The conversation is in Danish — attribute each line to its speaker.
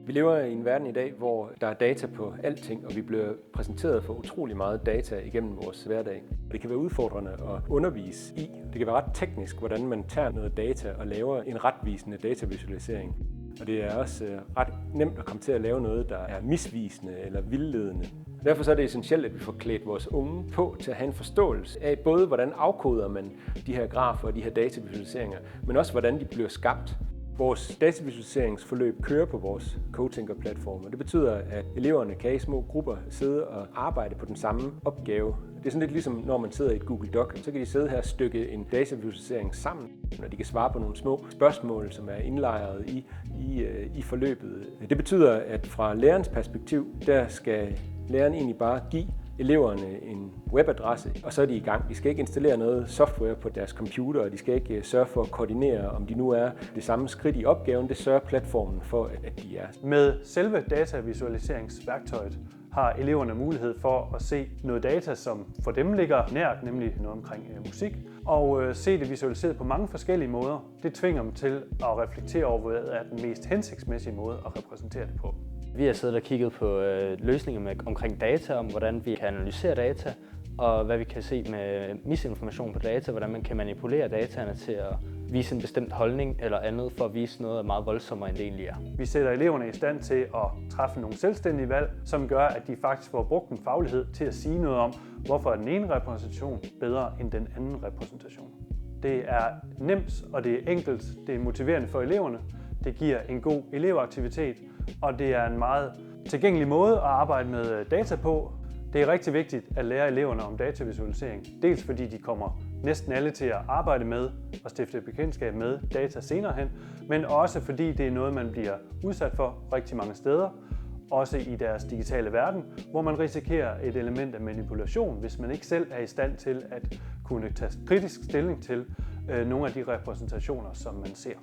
Speaker 1: Vi lever i en verden i dag, hvor der er data på alting, og vi bliver præsenteret for utrolig meget data igennem vores hverdag. Det kan være udfordrende at undervise i. Det kan være ret teknisk, hvordan man tager noget data og laver en retvisende datavisualisering. Og det er også ret nemt at komme til at lave noget, der er misvisende eller vildledende. Derfor så er det essentielt, at vi får klædt vores unge på til at have en forståelse af både, hvordan afkoder man de her grafer og de her datavisualiseringer, men også hvordan de bliver skabt. Vores datavisualiseringsforløb kører på vores CodeThinker-platform, og det betyder, at eleverne kan i små grupper sidde og arbejde på den samme opgave. Det er sådan lidt ligesom, når man sidder i et Google Doc, så kan de sidde her og stykke en datavisualisering sammen, og de kan svare på nogle små spørgsmål, som er indlejret i forløbet. Det betyder, at fra lærerens perspektiv, der skal læreren egentlig bare give eleverne en webadresse, og så er de i gang. De skal ikke installere noget software på deres computer, og de skal ikke sørge for at koordinere, om de nu er det samme skridt i opgaven. Det sørger platformen for, at de er.
Speaker 2: Med selve datavisualiseringsværktøjet har eleverne mulighed for at se noget data, som for dem ligger nært, nemlig noget omkring musik, og se det visualiseret på mange forskellige måder. Det tvinger dem til at reflektere over, hvad er den mest hensigtsmæssige måde at repræsentere det på.
Speaker 3: Vi har siddet og kigget på løsninger omkring data, om hvordan vi kan analysere data, og hvad vi kan se med misinformation på data, hvordan man kan manipulere dataene til at vise en bestemt holdning eller andet, for at vise noget meget voldsommere, end det egentlig er.
Speaker 2: Vi sætter eleverne i stand til at træffe nogle selvstændige valg, som gør, at de faktisk får brugt en faglighed til at sige noget om, hvorfor er den ene repræsentation bedre end den anden repræsentation. Det er nemt, og det er enkelt, det er motiverende for eleverne, det giver en god elevaktivitet, og det er en meget tilgængelig måde at arbejde med data på. Det er rigtig vigtigt at lære eleverne om datavisualisering, dels fordi de kommer næsten alle til at arbejde med og stifte bekendtskab med data senere hen, men også fordi det er noget, man bliver udsat for rigtig mange steder, også i deres digitale verden, hvor man risikerer et element af manipulation, hvis man ikke selv er i stand til at kunne tage kritisk stilling til nogle af de repræsentationer, som man ser.